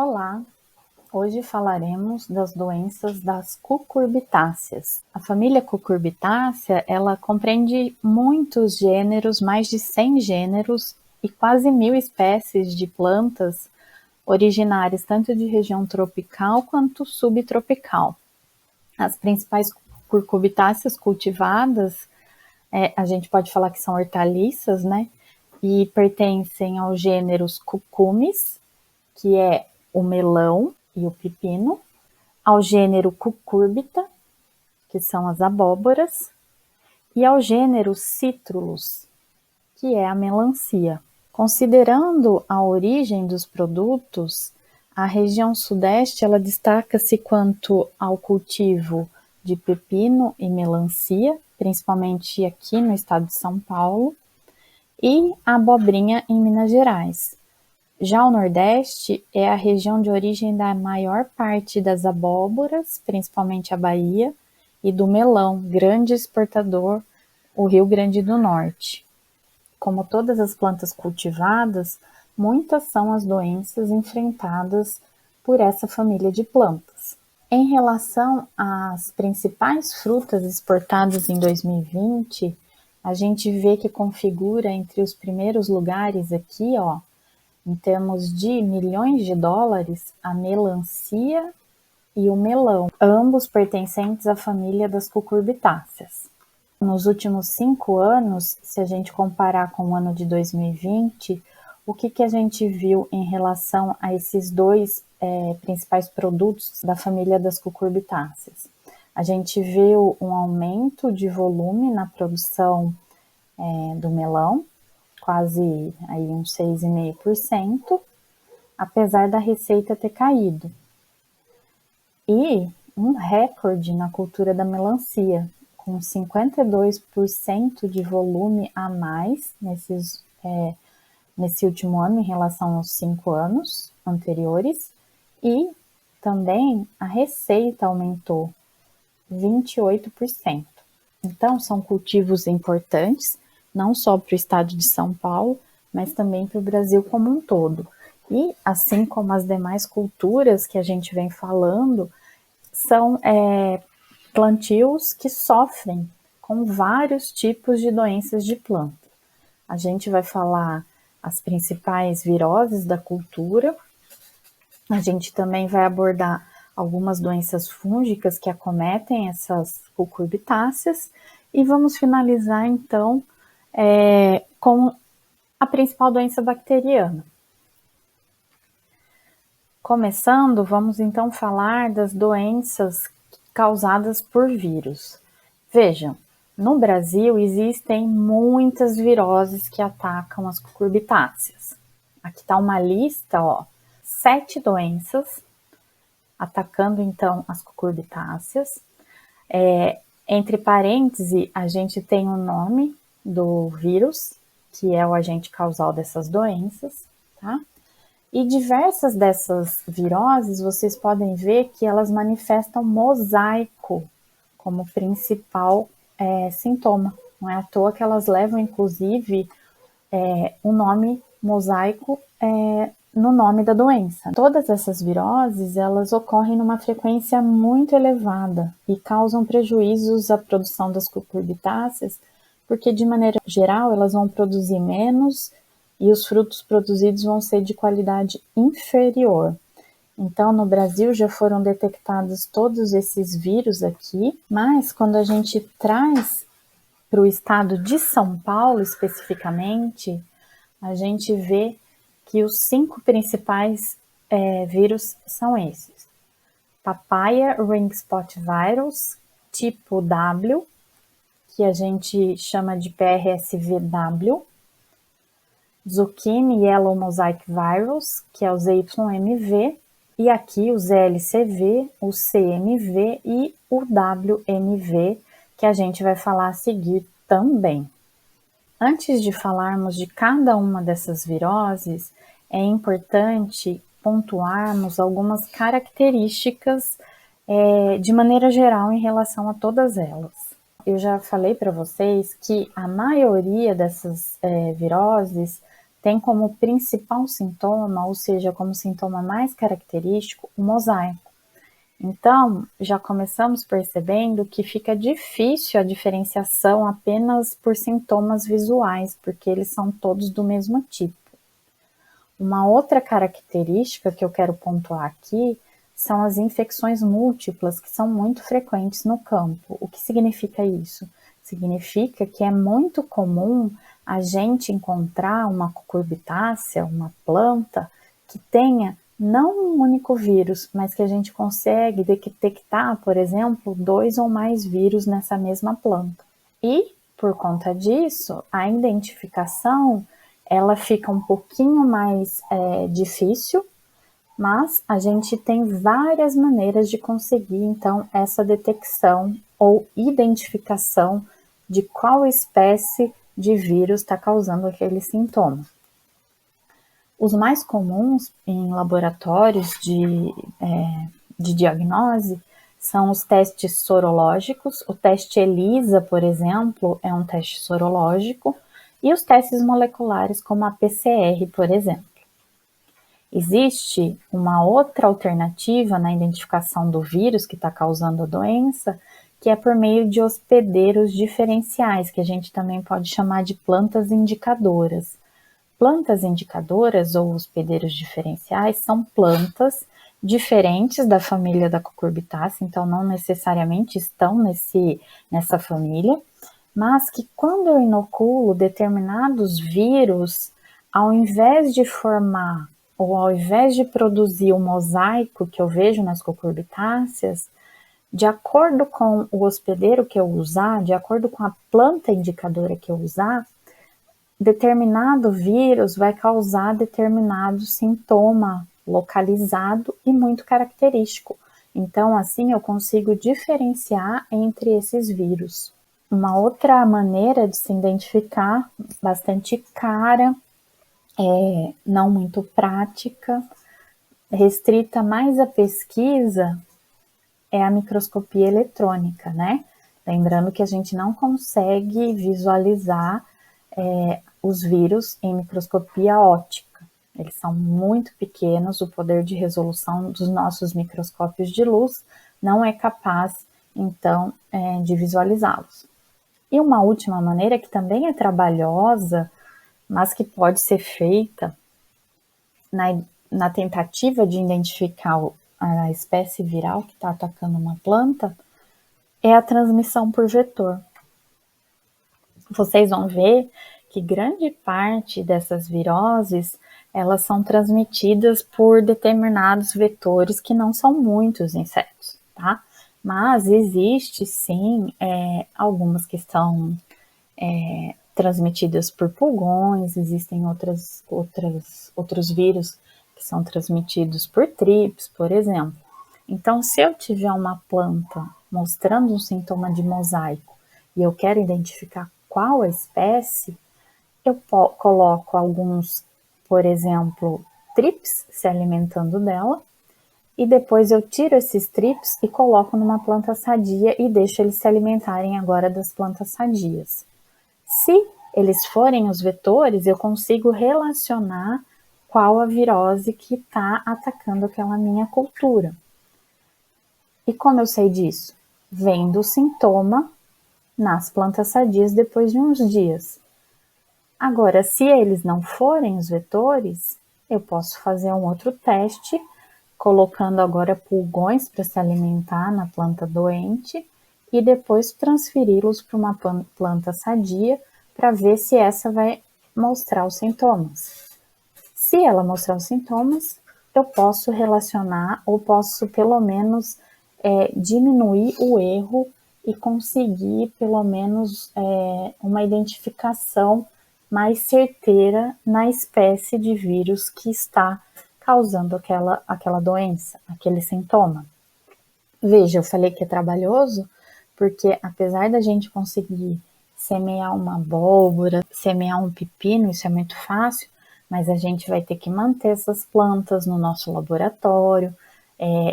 Olá, hoje falaremos das doenças das cucurbitáceas. A família Cucurbitacea, ela compreende muitos gêneros, mais de 100 gêneros e quase 1000 espécies de plantas originárias tanto de região tropical quanto subtropical. As principais cucurbitáceas cultivadas, a gente pode falar que são hortaliças, né? E pertencem aos gêneros Cucumis, que é o melão e o pepino, ao gênero Cucurbita, que são as abóboras, e ao gênero Citrullus, que é a melancia. Considerando a origem dos produtos, a região sudeste ela destaca-se quanto ao cultivo de pepino e melancia, principalmente aqui no estado de São Paulo, e a abobrinha em Minas Gerais. Já o Nordeste é a região de origem da maior parte das abóboras, principalmente a Bahia, e do melão, grande exportador, o Rio Grande do Norte. Como todas as plantas cultivadas, muitas são as doenças enfrentadas por essa família de plantas. Em relação às principais frutas exportadas em 2020, a gente vê que configura entre os primeiros lugares aqui, em termos de milhões de dólares, a melancia e o melão, ambos pertencentes à família das cucurbitáceas. Nos últimos 5 anos, se a gente comparar com o ano de 2020, o que a gente viu em relação a esses dois principais produtos da família das cucurbitáceas? A gente viu um aumento de volume na produção do melão, quase aí uns 6,5%, apesar da receita ter caído. E um recorde na cultura da melancia, com 52% de volume a mais nesse último ano em relação aos 5 anos anteriores, e também a receita aumentou 28%. Então, são cultivos importantes, não só para o estado de São Paulo, mas também para o Brasil como um todo. E, assim como as demais culturas que a gente vem falando, são plantios que sofrem com vários tipos de doenças de planta. A gente vai falar as principais viroses da cultura, a gente também vai abordar algumas doenças fúngicas que acometem essas cucurbitáceas e vamos finalizar então com a principal doença bacteriana. Começando, vamos então falar das doenças causadas por vírus. Vejam, no Brasil existem muitas viroses que atacam as cucurbitáceas. Aqui está uma lista, 7 doenças atacando então as cucurbitáceas. Entre parênteses, a gente tem o nome do vírus, que é o agente causal dessas doenças, tá? E diversas dessas viroses, vocês podem ver que elas manifestam mosaico como principal sintoma. Não é à toa que elas levam, inclusive, o nome mosaico no nome da doença. Todas essas viroses, elas ocorrem numa frequência muito elevada e causam prejuízos à produção das cucurbitáceas, porque, de maneira geral, elas vão produzir menos e os frutos produzidos vão ser de qualidade inferior. Então, no Brasil já foram detectados todos esses vírus aqui, mas quando a gente traz para o estado de São Paulo especificamente, a gente vê que os 5 principais vírus são esses. Papaya Ring Spot Virus, tipo W, que a gente chama de PRSVW, Zucchini Yellow Mosaic Virus, que é o ZYMV, e aqui o ZLCV, o CMV e o WMV, que a gente vai falar a seguir também. Antes de falarmos de cada uma dessas viroses, é importante pontuarmos algumas características de maneira geral em relação a todas elas. Eu já falei para vocês que a maioria dessas viroses tem como principal sintoma, ou seja, como sintoma mais característico, o mosaico. Então, já começamos percebendo que fica difícil a diferenciação apenas por sintomas visuais, porque eles são todos do mesmo tipo. Uma outra característica que eu quero pontuar aqui são as infecções múltiplas, que são muito frequentes no campo. O que significa isso? Significa que é muito comum a gente encontrar uma cucurbitácea, uma planta, que tenha não um único vírus, mas que a gente consegue detectar, por exemplo, 2 ou mais vírus nessa mesma planta. E, por conta disso, a identificação ela fica um pouquinho mais difícil, mas a gente tem várias maneiras de conseguir, então, essa detecção ou identificação de qual espécie de vírus está causando aquele sintoma. Os mais comuns em laboratórios de diagnose são os testes sorológicos. O teste ELISA, por exemplo, é um teste sorológico, e os testes moleculares, como a PCR, por exemplo. Existe uma outra alternativa na identificação do vírus que está causando a doença, que é por meio de hospedeiros diferenciais, que a gente também pode chamar de plantas indicadoras. Plantas indicadoras ou hospedeiros diferenciais são plantas diferentes da família da cucurbitácea, então não necessariamente estão nessa família, mas que quando eu inoculo determinados vírus, ao invés de formar ou ao invés de produzir o mosaico que eu vejo nas cucurbitáceas, de acordo com o hospedeiro que eu usar, de acordo com a planta indicadora que eu usar, determinado vírus vai causar determinado sintoma localizado e muito característico. Então, assim, eu consigo diferenciar entre esses vírus. Uma outra maneira de se identificar, bastante cara, não muito prática, restrita mais à pesquisa, é a microscopia eletrônica, né? Lembrando que a gente não consegue visualizar os vírus em microscopia óptica. Eles são muito pequenos, o poder de resolução dos nossos microscópios de luz não é capaz, então, de visualizá-los. E uma última maneira que também é trabalhosa, mas que pode ser feita na tentativa de identificar a espécie viral que está atacando uma planta, é a transmissão por vetor. Vocês vão ver que grande parte dessas viroses, elas são transmitidas por determinados vetores que não são muitos insetos, tá? Mas existe sim algumas que são transmitidas por pulgões, existem outros vírus que são transmitidos por trips, por exemplo. Então, se eu tiver uma planta mostrando um sintoma de mosaico e eu quero identificar qual a espécie, eu coloco alguns, por exemplo, trips se alimentando dela, e depois eu tiro esses trips e coloco numa planta sadia e deixo eles se alimentarem agora das plantas sadias. Se eles forem os vetores, eu consigo relacionar qual a virose que está atacando aquela minha cultura. E como eu sei disso? Vendo o sintoma nas plantas sadias depois de uns dias. Agora, se eles não forem os vetores, eu posso fazer um outro teste, colocando agora pulgões para se alimentar na planta doente e depois transferi-los para uma planta sadia para ver se essa vai mostrar os sintomas. Se ela mostrar os sintomas, eu posso relacionar ou posso pelo menos diminuir o erro e conseguir pelo menos uma identificação mais certeira na espécie de vírus que está causando aquela doença, aquele sintoma. Veja, eu falei que é trabalhoso, porque apesar da gente conseguir semear uma abóbora, semear um pepino, isso é muito fácil, mas a gente vai ter que manter essas plantas no nosso laboratório,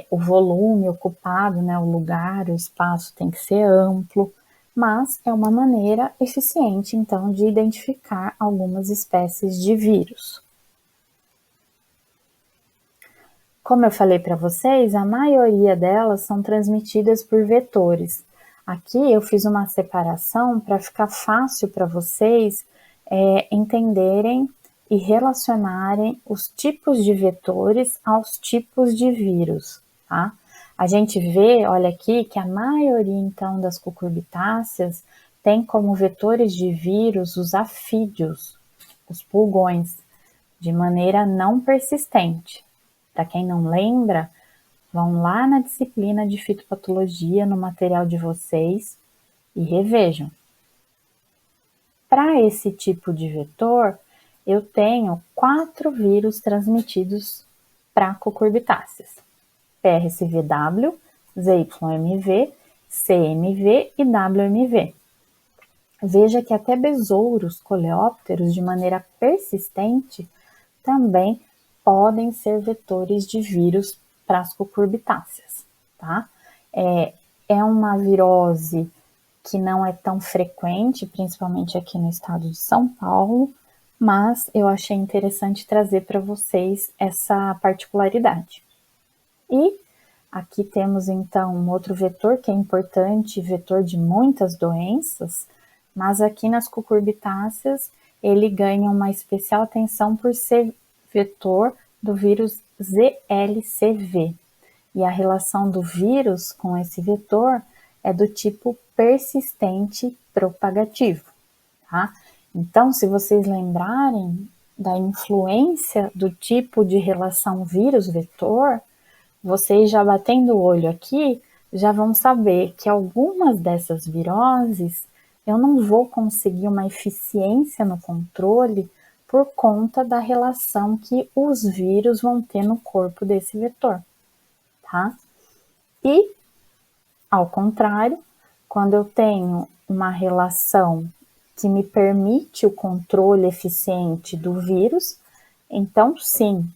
o volume ocupado, né, o lugar, o espaço tem que ser amplo, mas é uma maneira eficiente, então, de identificar algumas espécies de vírus. Como eu falei para vocês, a maioria delas são transmitidas por vetores. Aqui eu fiz uma separação para ficar fácil para vocês entenderem e relacionarem os tipos de vetores aos tipos de vírus, tá? A gente vê, olha aqui, que a maioria, então, das cucurbitáceas tem como vetores de vírus os afídeos, os pulgões, de maneira não persistente. Para quem não lembra, vão lá na disciplina de fitopatologia, no material de vocês, e revejam. Para esse tipo de vetor, eu tenho 4 vírus transmitidos para cucurbitáceas: PRSV-W, ZYMV, CMV e WMV. Veja que até besouros coleópteros, de maneira persistente, também podem ser vetores de vírus para as cucurbitáceas, tá? É uma virose que não é tão frequente, principalmente aqui no estado de São Paulo, mas eu achei interessante trazer para vocês essa particularidade. E aqui temos então um outro vetor que é importante, vetor de muitas doenças, mas aqui nas cucurbitáceas ele ganha uma especial atenção por ser vetor do vírus ZLCV. E a relação do vírus com esse vetor é do tipo persistente propagativo, tá? Então, se vocês lembrarem da influência do tipo de relação vírus-vetor, vocês já batendo o olho aqui, já vão saber que algumas dessas viroses eu não vou conseguir uma eficiência no controle por conta da relação que os vírus vão ter no corpo desse vetor, tá? E, ao contrário, quando eu tenho uma relação que me permite o controle eficiente do vírus, então sim,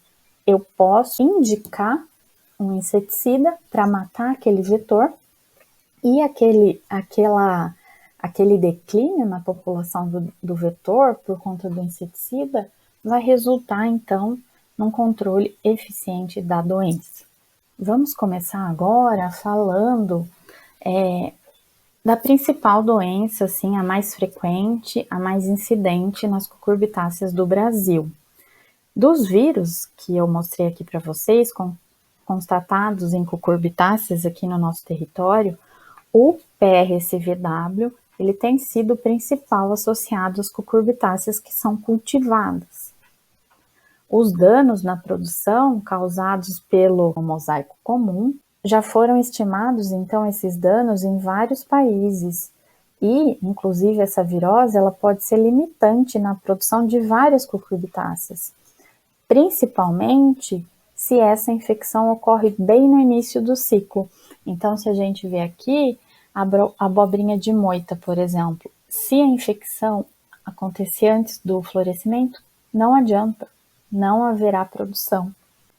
eu posso indicar um inseticida para matar aquele vetor e aquele declínio na população do vetor por conta do inseticida vai resultar então num controle eficiente da doença. Vamos começar agora falando da principal doença, assim, a mais frequente, a mais incidente nas cucurbitáceas do Brasil. Dos vírus que eu mostrei aqui para vocês, constatados em cucurbitáceas aqui no nosso território, o PRSV-W, ele tem sido o principal associado às cucurbitáceas que são cultivadas. Os danos na produção causados pelo mosaico comum já foram estimados, então, esses danos em vários países. E, inclusive, essa virose ela pode ser limitante na produção de várias cucurbitáceas, principalmente se essa infecção ocorre bem no início do ciclo. Então, se a gente vê aqui, a abobrinha de moita, por exemplo, se a infecção acontecer antes do florescimento, não adianta, não haverá produção.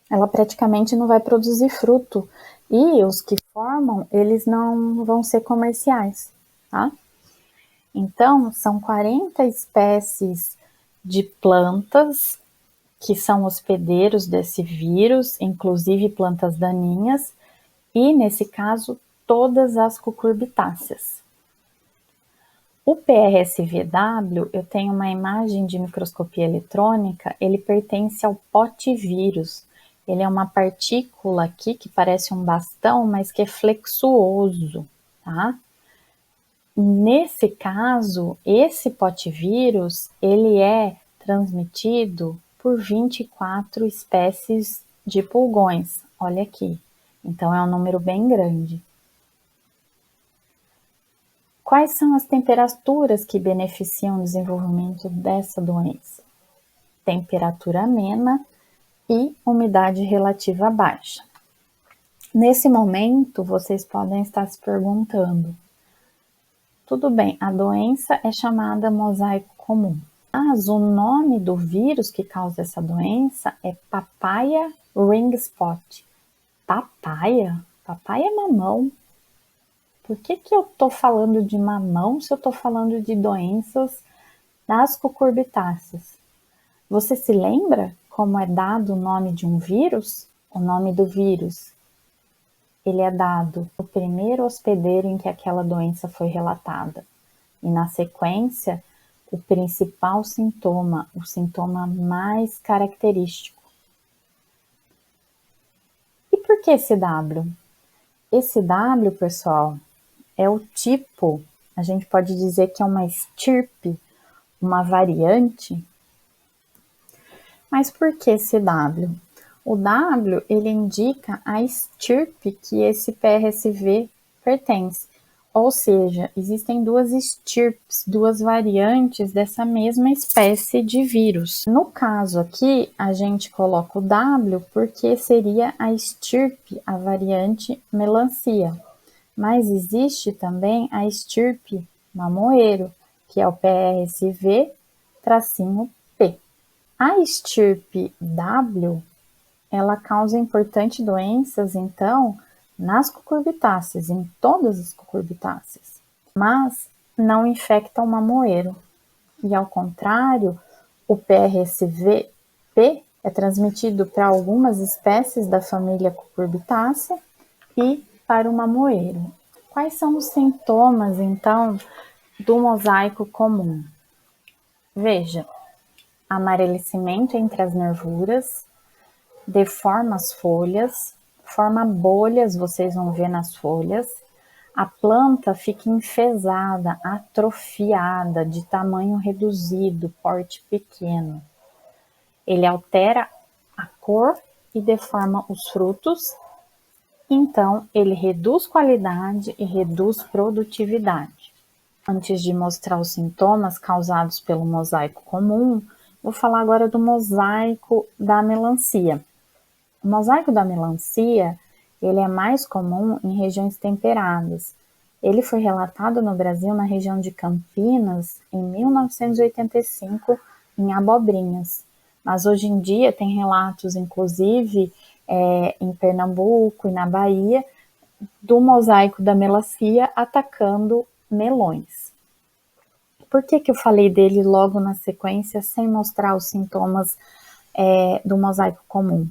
Ela praticamente não vai produzir fruto e os que formam, eles não vão ser comerciais, tá? Então, são 40 espécies de plantas que são hospedeiros desse vírus, inclusive plantas daninhas, e, nesse caso, todas as cucurbitáceas. O PRSV-W, eu tenho uma imagem de microscopia eletrônica, ele pertence ao potivírus. Ele é uma partícula aqui que parece um bastão, mas que é flexuoso, tá? Nesse caso, esse potivírus, ele é transmitido por 24 espécies de pulgões. Olha aqui. Então, é um número bem grande. Quais são as temperaturas que beneficiam o desenvolvimento dessa doença? Temperatura amena e umidade relativa baixa. Nesse momento, vocês podem estar se perguntando: tudo bem, a doença é chamada mosaico comum, mas o nome do vírus que causa essa doença é papaya ring spot. Papaya? Papaya é mamão. por que eu estou falando de mamão se eu estou falando de doenças das cucurbitáceas? Você se lembra como é dado o nome de um vírus? O nome do vírus, ele é dado no primeiro hospedeiro em que aquela doença foi relatada. E na sequência, o principal sintoma, o sintoma mais característico. E por que esse W? Esse W, pessoal, é o tipo, a gente pode dizer que é uma estirpe, uma variante. Mas por que esse W? O W, ele indica a estirpe que esse PRSV pertence. Ou seja, existem duas estirpes, duas variantes dessa mesma espécie de vírus. No caso aqui, a gente coloca o W porque seria a estirpe, a variante melancia. Mas existe também a estirpe mamoeiro, que é o PRSV-P. A estirpe W, ela causa importantes doenças, então, nas cucurbitáceas, em todas as cucurbitáceas, mas não infecta o mamoeiro. E ao contrário, o PRSV-P é transmitido para algumas espécies da família cucurbitácea e para o mamoeiro. Quais são os sintomas, então, do mosaico comum? Veja, amarelecimento entre as nervuras, deforma as folhas, forma bolhas, vocês vão ver nas folhas. A planta fica enfesada, atrofiada, de tamanho reduzido, porte pequeno. Ele altera a cor e deforma os frutos, então ele reduz qualidade e reduz produtividade. Antes de mostrar os sintomas causados pelo mosaico comum, vou falar agora do mosaico da melancia. O mosaico da melancia, ele é mais comum em regiões temperadas. Ele foi relatado no Brasil na região de Campinas em 1985 em abobrinhas. Mas hoje em dia tem relatos, inclusive, em Pernambuco e na Bahia, do mosaico da melancia atacando melões. Por que eu falei dele logo na sequência, sem mostrar os sintomas do mosaico comum?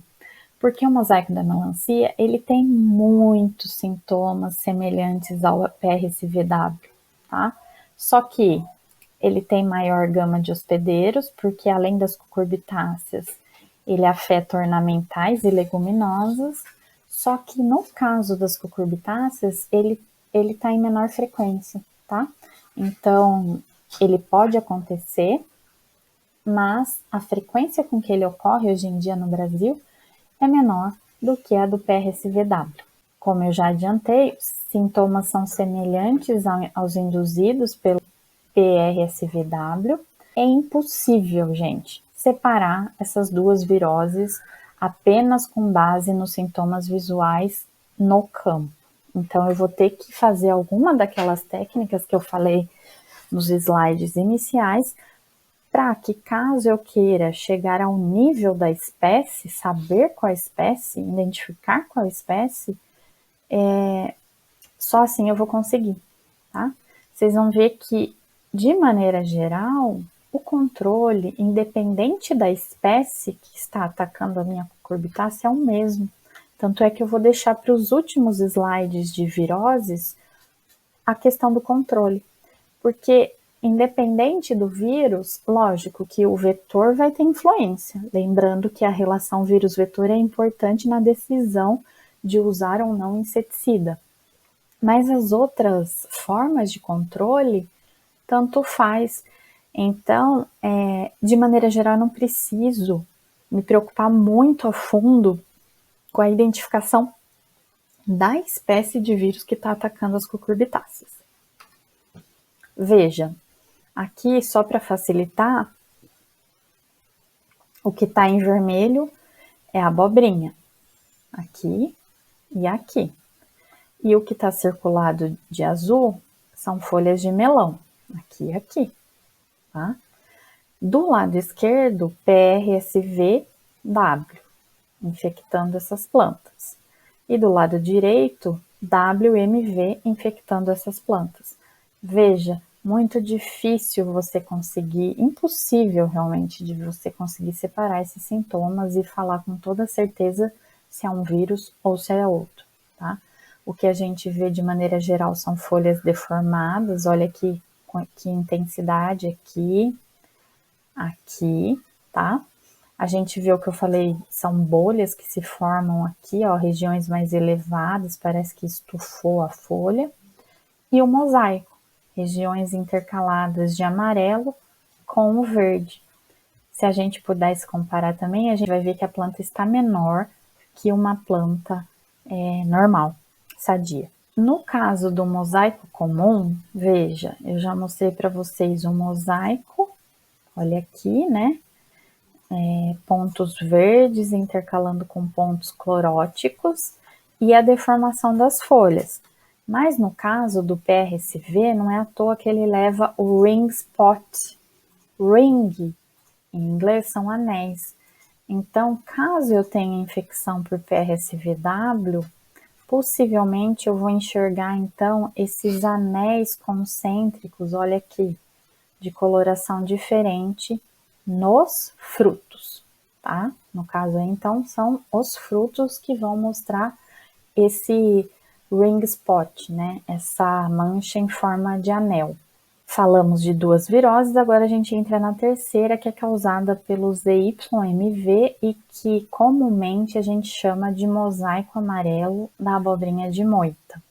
Porque o mosaico da melancia, ele tem muitos sintomas semelhantes ao PRSV-W, tá? Só que ele tem maior gama de hospedeiros, porque além das cucurbitáceas, ele afeta ornamentais e leguminosas, só que no caso das cucurbitáceas, ele está em menor frequência, tá? Então, ele pode acontecer, mas a frequência com que ele ocorre hoje em dia no Brasil é menor do que a do PRSV-W. Como eu já adiantei, os sintomas são semelhantes aos induzidos pelo PRSV-W. É impossível, gente, separar essas duas viroses apenas com base nos sintomas visuais no campo. Então, eu vou ter que fazer alguma daquelas técnicas que eu falei nos slides iniciais, para que, caso eu queira chegar ao nível da espécie, saber qual espécie, identificar qual espécie, só assim eu vou conseguir, tá? Vocês vão ver que, de maneira geral, o controle, independente da espécie que está atacando a minha cucurbitácea, é o mesmo. Tanto é que eu vou deixar para os últimos slides de viroses a questão do controle, porque independente do vírus, lógico que o vetor vai ter influência. Lembrando que a relação vírus-vetor é importante na decisão de usar ou não inseticida. Mas as outras formas de controle, tanto faz. Então, de maneira geral, eu não preciso me preocupar muito a fundo com a identificação da espécie de vírus que está atacando as cucurbitáceas. Veja, aqui, só para facilitar, o que está em vermelho é a abobrinha, aqui e aqui. E o que está circulado de azul são folhas de melão, aqui e aqui, tá? Do lado esquerdo, PRSV-W, infectando essas plantas. E do lado direito, WMV infectando essas plantas. Veja, muito difícil você conseguir, impossível realmente de você conseguir separar esses sintomas e falar com toda certeza se é um vírus ou se é outro, tá? O que a gente vê de maneira geral são folhas deformadas, olha aqui, que intensidade aqui, aqui, tá? A gente vê o que eu falei, são bolhas que se formam aqui, ó, regiões mais elevadas, parece que estufou a folha. E o mosaico, regiões intercaladas de amarelo com o verde. Se a gente pudesse comparar também, a gente vai ver que a planta está menor que uma planta normal, sadia. No caso do mosaico comum, veja, eu já mostrei para vocês o mosaico, olha aqui, né? Pontos verdes intercalando com pontos cloróticos e a deformação das folhas. Mas no caso do PRSV, não é à toa que ele leva o ring spot. Ring, em inglês, são anéis. Então, caso eu tenha infecção por PRSV-W, possivelmente eu vou enxergar então esses anéis concêntricos, olha aqui, de coloração diferente nos frutos, tá? No caso aí, então, são os frutos que vão mostrar esse ring spot, né? Essa mancha em forma de anel. Falamos de duas viroses, agora a gente entra na terceira, que é causada pelo ZYMV e que comumente a gente chama de mosaico amarelo da abobrinha de moita.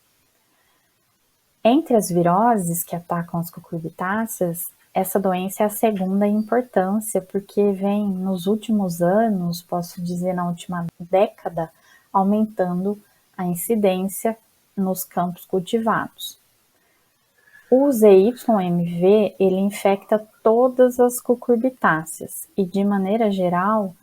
Entre as viroses que atacam as cucurbitáceas, essa doença é a segunda em importância, porque vem nos últimos anos, posso dizer na última década, aumentando a incidência nos campos cultivados. O ZYMV, ele infecta todas as cucurbitáceas e, de maneira geral,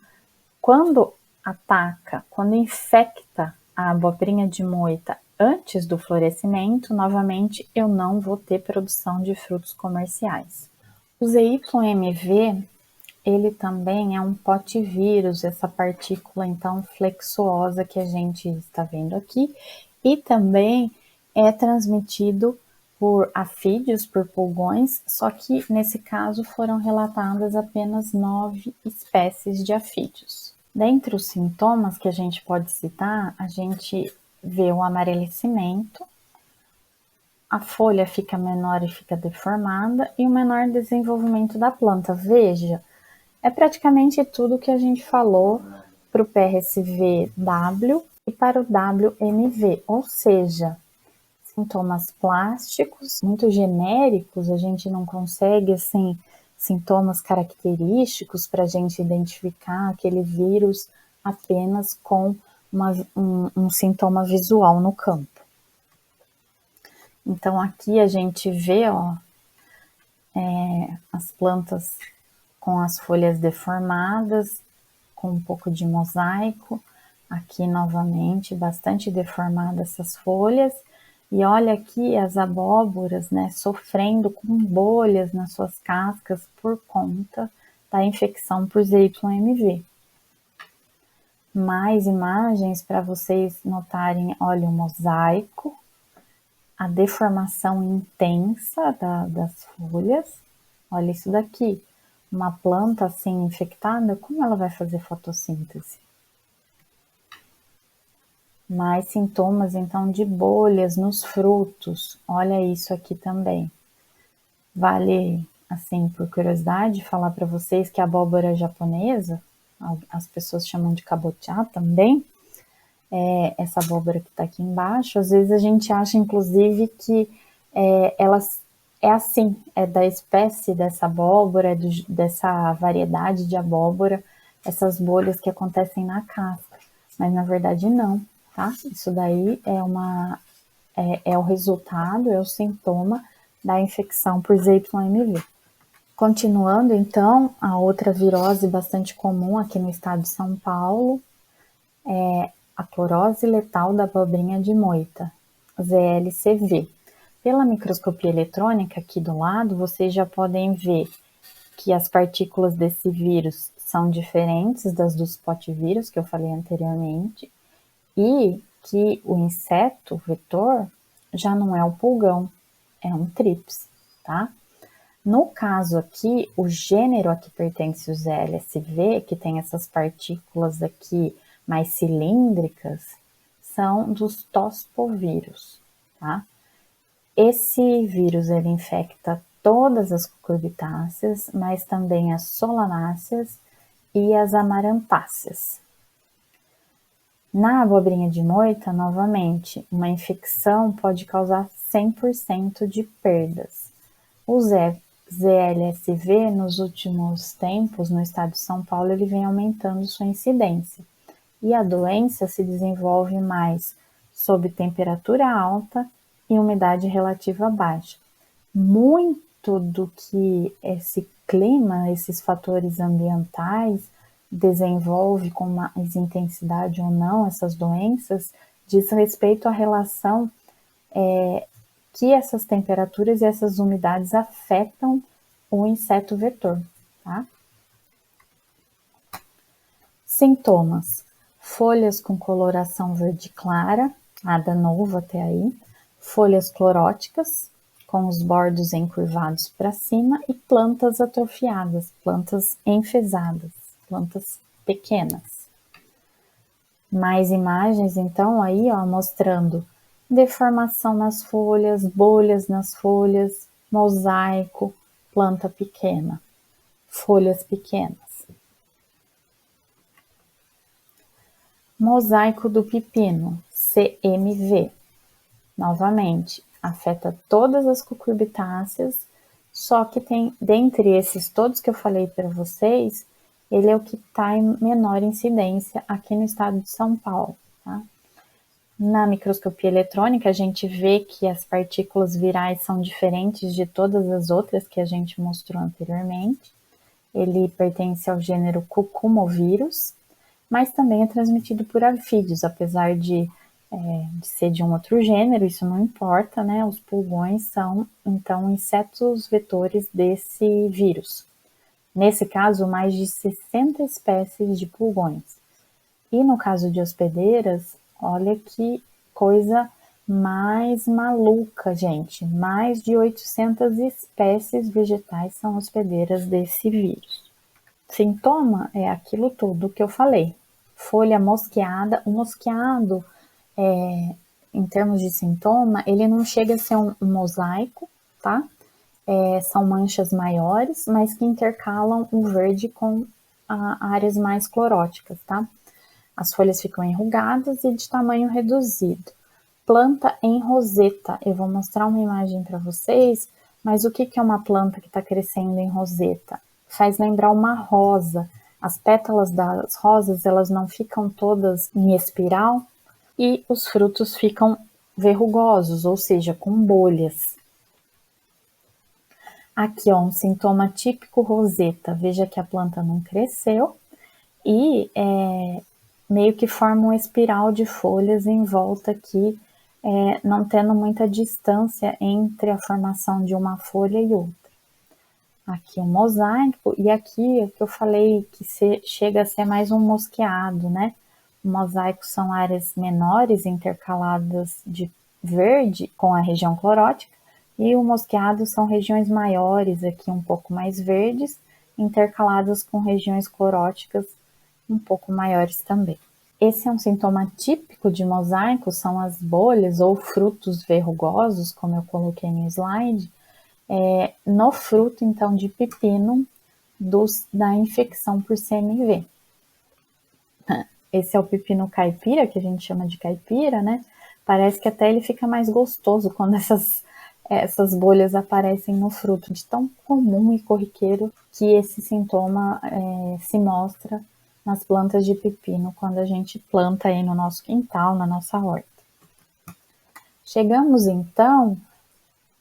quando ataca, quando infecta a abobrinha de moita antes do florescimento, novamente eu não vou ter produção de frutos comerciais. O ZYMV, ele também é um potivírus, essa partícula então flexuosa que a gente está vendo aqui, e também é transmitido por afídeos, por pulgões, só que nesse caso foram relatadas apenas 9 espécies de afídeos. Dentre os sintomas que a gente pode citar, a gente vê o amarelecimento, a folha fica menor e fica deformada e o menor desenvolvimento da planta. Veja, é praticamente tudo que a gente falou para o PRSV-W e para o WMV, ou seja, sintomas plásticos, muito genéricos, a gente não consegue, assim, sintomas característicos para a gente identificar aquele vírus apenas com um sintoma visual no campo. Então, aqui a gente vê, ó, as plantas com as folhas deformadas, com um pouco de mosaico. Aqui, novamente, bastante deformadas essas folhas. E olha aqui as abóboras, né, sofrendo com bolhas nas suas cascas por conta da infecção por ZYMV. Mais imagens para vocês notarem, olha o mosaico, a deformação intensa das folhas. Olha isso daqui, uma planta assim infectada, como ela vai fazer fotossíntese? Mais sintomas, então, de bolhas nos frutos. Olha isso aqui também. Vale, assim, por curiosidade, falar para vocês que a abóbora japonesa, as pessoas chamam de kabocha também, essa abóbora que está aqui embaixo, às vezes a gente acha, inclusive, que elas é assim, é da espécie dessa abóbora, dessa variedade de abóbora, essas bolhas que acontecem na casca, mas na verdade não. Tá? Isso daí é o resultado, é o sintoma da infecção por ZYMV. Continuando, então, a outra virose bastante comum aqui no estado de São Paulo é a clorose letal da abobrinha de moita, ZLCV. Pela microscopia eletrônica aqui do lado, vocês já podem ver que as partículas desse vírus são diferentes das dos potivírus que eu falei anteriormente, e que o inseto vetor já não é o pulgão, é um trips, tá? No caso aqui, o gênero a que pertence o ZLSV, que tem essas partículas aqui mais cilíndricas, são dos tospovírus, tá? Esse vírus, ele infecta todas as cucurbitáceas, mas também as solanáceas e as amarantáceas. Na abobrinha de moita, novamente, uma infecção pode causar 100% de perdas. O ZLSV, nos últimos tempos, no estado de São Paulo, ele vem aumentando sua incidência. E a doença se desenvolve mais sob temperatura alta e umidade relativa baixa. Muito do que esse clima, esses fatores ambientais, desenvolve com mais intensidade ou não essas doenças, diz respeito à relação que essas temperaturas e essas umidades afetam o inseto vetor, tá? Sintomas: folhas com coloração verde clara, nada novo até aí, folhas cloróticas, com os bordos encurvados para cima e plantas atrofiadas, plantas enfesadas, plantas pequenas. Mais imagens, então, aí, ó, mostrando deformação nas folhas, bolhas nas folhas, mosaico, planta pequena, folhas pequenas. Mosaico do pepino, CMV. Novamente, afeta todas as cucurbitáceas, só que tem, dentre esses todos que eu falei para vocês, ele é o que está em menor incidência aqui no estado de São Paulo, tá? Na microscopia eletrônica, a gente vê que as partículas virais são diferentes de todas as outras que a gente mostrou anteriormente. Ele pertence ao gênero Cucumovírus, mas também é transmitido por anfíbios, apesar de ser de um outro gênero, isso não importa, né? Os pulgões são, então, insetos vetores desse vírus. Nesse caso, mais de 60 espécies de pulgões. E no caso de hospedeiras, olha que coisa mais maluca, gente. Mais de 800 espécies vegetais são hospedeiras desse vírus. Sintoma é aquilo tudo que eu falei. Folha mosqueada. O mosqueado, em termos de sintoma, ele não chega a ser um mosaico, tá? São manchas maiores, mas que intercalam o verde com áreas mais cloróticas, tá? As folhas ficam enrugadas e de tamanho reduzido. Planta em roseta. Eu vou mostrar uma imagem para vocês, mas o que é uma planta que está crescendo em roseta? Faz lembrar uma rosa. As pétalas das rosas, elas não ficam todas em espiral e os frutos ficam verrugosos, ou seja, com bolhas. Aqui, ó, um sintoma típico roseta. Veja que a planta não cresceu e meio que forma uma espiral de folhas em volta aqui, não tendo muita distância entre a formação de uma folha e outra. Aqui um mosaico, e aqui é que eu falei que chega a ser mais um mosqueado, né? O mosaico são áreas menores intercaladas de verde com a região clorótica, e o mosqueado são regiões maiores, aqui um pouco mais verdes, intercaladas com regiões cloróticas um pouco maiores também. Esse é um sintoma típico de mosaico, são as bolhas ou frutos verrugosos, como eu coloquei no slide, no fruto, então, de pepino da infecção por CMV. Esse é o pepino caipira, que a gente chama de caipira, né? Parece que até ele fica mais gostoso quando essas bolhas aparecem no fruto, de tão comum e corriqueiro que esse sintoma se mostra nas plantas de pepino, quando a gente planta aí no nosso quintal, na nossa horta. Chegamos, então,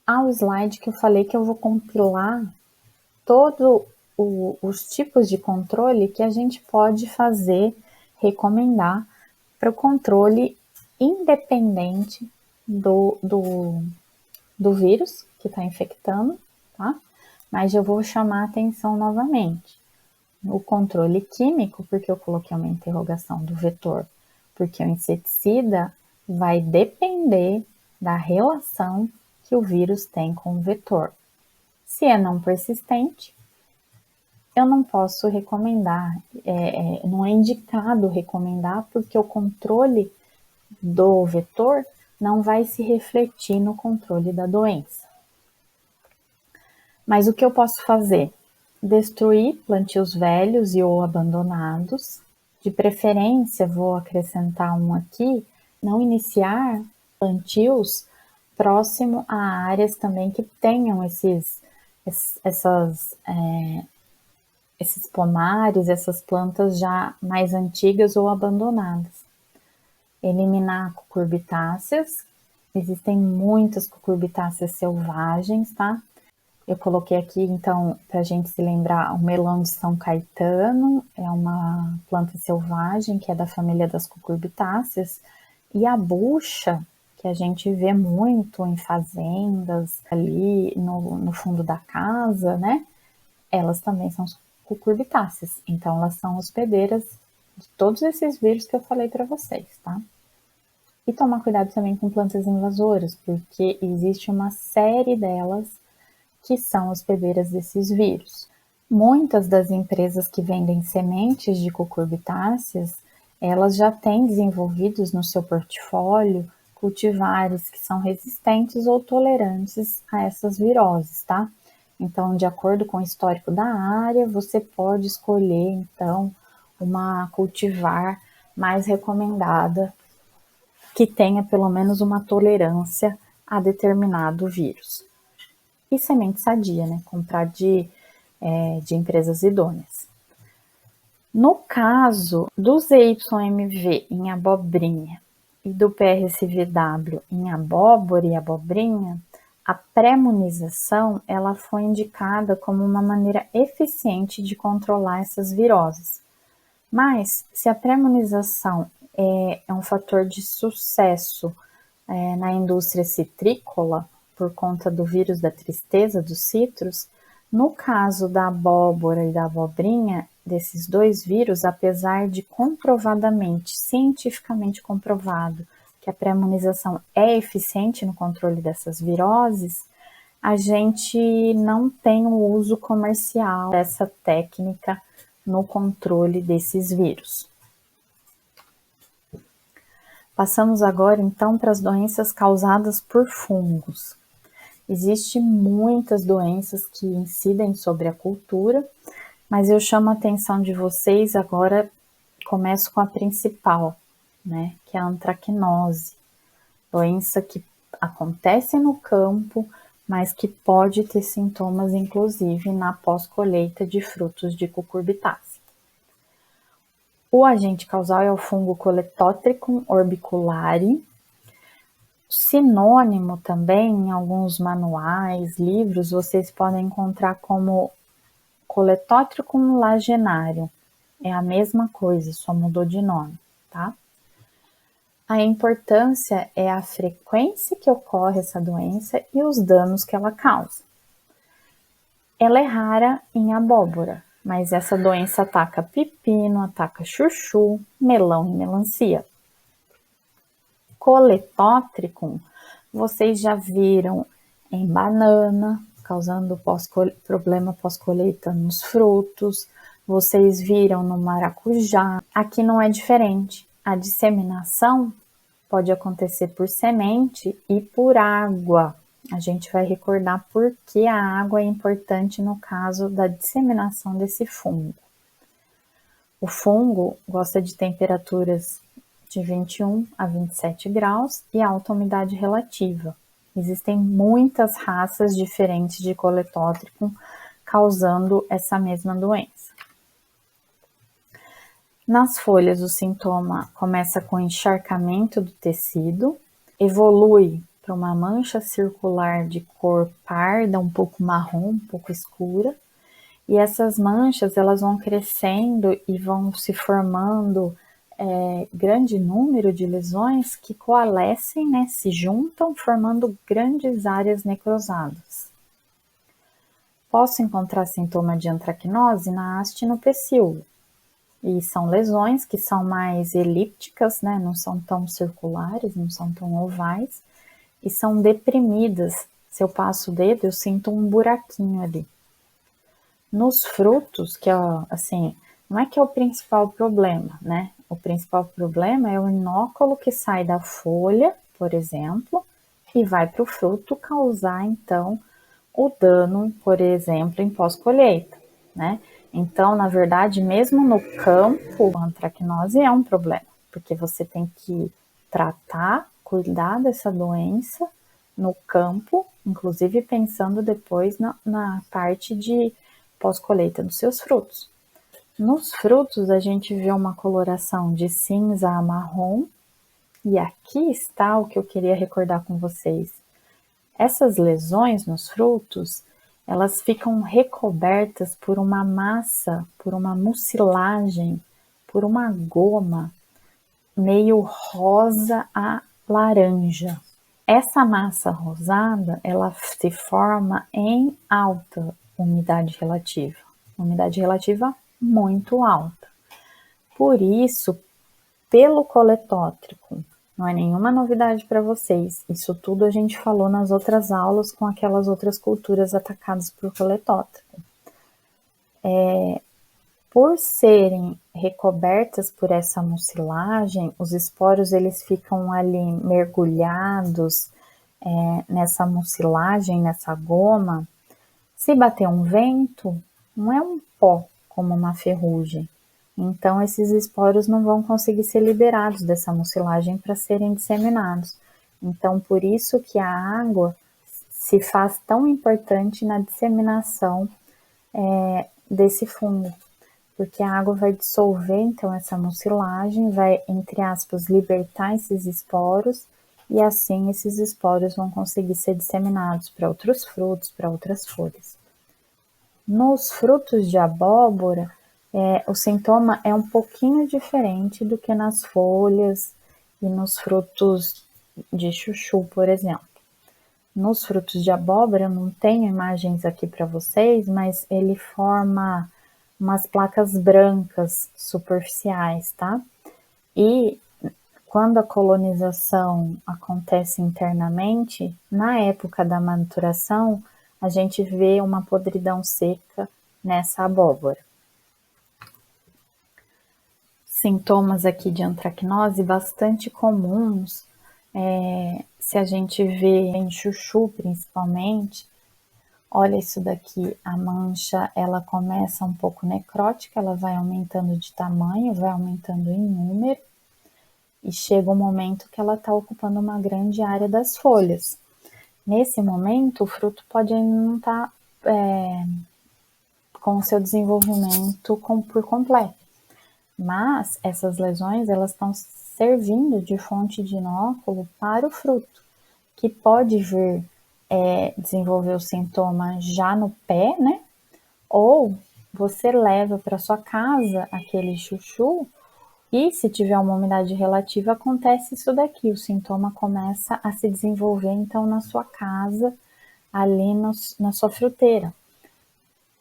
ao slide que eu falei que eu vou compilar todos os tipos de controle que a gente pode fazer, recomendar para o controle independente do vírus que está infectando, tá? Mas eu vou chamar a atenção novamente. O controle químico, porque eu coloquei uma interrogação do vetor, porque o inseticida vai depender da relação que o vírus tem com o vetor. Se é não persistente, eu não posso recomendar, não é indicado recomendar, porque o controle do vetor não vai se refletir no controle da doença. Mas o que eu posso fazer? Destruir plantios velhos e ou abandonados. De preferência, vou acrescentar um aqui, não iniciar plantios próximo a áreas também que tenham esses pomares, essas plantas já mais antigas ou abandonadas. Eliminar cucurbitáceas. Existem muitas cucurbitáceas selvagens, tá? Eu coloquei aqui, então, para a gente se lembrar, o melão de São Caetano é uma planta selvagem que é da família das cucurbitáceas, e a bucha, que a gente vê muito em fazendas, ali no fundo da casa, né? Elas também são cucurbitáceas, então elas são hospedeiras de todos esses vírus que eu falei para vocês, tá? E tomar cuidado também com plantas invasoras, porque existe uma série delas que são hospedeiras desses vírus. Muitas das empresas que vendem sementes de cucurbitáceas, elas já têm desenvolvidos no seu portfólio cultivares que são resistentes ou tolerantes a essas viroses, tá? Então, de acordo com o histórico da área, você pode escolher, então, uma cultivar mais recomendada que tenha pelo menos uma tolerância a determinado vírus. E semente sadia, né? Comprar de empresas idôneas. No caso do ZYMV em abobrinha e do PRSVW em abóbora e abobrinha, a pré-imunização ela foi indicada como uma maneira eficiente de controlar essas viroses. Mas, se a pré-imunização é um fator de sucesso na indústria citrícola, por conta do vírus da tristeza dos citros, no caso da abóbora e da abobrinha, desses dois vírus, apesar de comprovadamente, cientificamente comprovado, que a pré-imunização é eficiente no controle dessas viroses, a gente não tem o uso comercial dessa técnica no controle desses vírus. Passamos agora, então, para as doenças causadas por fungos. Existem muitas doenças que incidem sobre a cultura, mas eu chamo a atenção de vocês agora, começo com a principal, né, que é a antracnose, doença que acontece no campo, mas que pode ter sintomas, inclusive, na pós-colheita de frutos de cucurbitácea. O agente causal é o fungo Coletótricum orbiculare. Sinônimo também, em alguns manuais, livros, vocês podem encontrar como Coletótricum lagenario. É a mesma coisa, só mudou de nome, tá? A importância é a frequência que ocorre essa doença e os danos que ela causa. Ela é rara em abóbora, mas essa doença ataca pepino, ataca chuchu, melão e melancia. Coletótricum, vocês já viram em banana, causando problema pós-colheita nos frutos, vocês viram no maracujá. Aqui não é diferente. A disseminação pode acontecer por semente e por água. A gente vai recordar por que a água é importante no caso da disseminação desse fungo. O fungo gosta de temperaturas de 21 a 27 graus e alta umidade relativa. Existem muitas raças diferentes de Coletótricum causando essa mesma doença. Nas folhas, o sintoma começa com encharcamento do tecido, evolui para uma mancha circular de cor parda, um pouco marrom, um pouco escura, e essas manchas elas vão crescendo e vão se formando grande número de lesões que coalescem, né, se juntam, formando grandes áreas necrosadas. Posso encontrar sintoma de antracnose na haste e no pecíolo. E são lesões que são mais elípticas, né? Não são tão circulares, não são tão ovais, e são deprimidas. Se eu passo o dedo, eu sinto um buraquinho ali. Nos frutos, que é, assim, não é que é o principal problema, né? O principal problema é o inóculo que sai da folha, por exemplo, e vai para o fruto causar, então, o dano, por exemplo, em pós-colheita, né? Então, na verdade, mesmo no campo, a antracnose é um problema, porque você tem que tratar, cuidar dessa doença no campo, inclusive pensando depois na parte de pós-colheita dos seus frutos. Nos frutos, a gente vê uma coloração de cinza a marrom, e aqui está o que eu queria recordar com vocês. Essas lesões nos frutos, elas ficam recobertas por uma massa, por uma mucilagem, por uma goma meio rosa a laranja. Essa massa rosada, ela se forma em alta umidade relativa muito alta. Por isso, pelo coletótrico, não é nenhuma novidade para vocês. Isso tudo a gente falou nas outras aulas com aquelas outras culturas atacadas por coletótrico. Por serem recobertas por essa mucilagem, os esporos eles ficam ali mergulhados nessa mucilagem, nessa goma. Se bater um vento, não é um pó como uma ferrugem. Então, esses esporos não vão conseguir ser liberados dessa mucilagem para serem disseminados. Então, por isso que a água se faz tão importante na disseminação desse fungo, porque a água vai dissolver, então, essa mucilagem, vai, entre aspas, libertar esses esporos, e assim esses esporos vão conseguir ser disseminados para outros frutos, para outras folhas. Nos frutos de abóbora, o sintoma é um pouquinho diferente do que nas folhas e nos frutos de chuchu, por exemplo. Nos frutos de abóbora, eu não tenho imagens aqui para vocês, mas ele forma umas placas brancas superficiais, tá? E quando a colonização acontece internamente, na época da maturação, a gente vê uma podridão seca nessa abóbora. Sintomas aqui de antracnose bastante comuns, se a gente vê em chuchu principalmente. Olha isso daqui, a mancha ela começa um pouco necrótica, ela vai aumentando de tamanho, vai aumentando em número, e chega um momento que ela está ocupando uma grande área das folhas. Nesse momento, o fruto pode ainda não estar com o seu desenvolvimento por completo, mas essas lesões elas estão servindo de fonte de inóculo para o fruto, que pode vir desenvolver o sintoma já no pé, né? Ou você leva para sua casa aquele chuchu e se tiver uma umidade relativa acontece isso daqui, o sintoma começa a se desenvolver então na sua casa, ali na sua fruteira.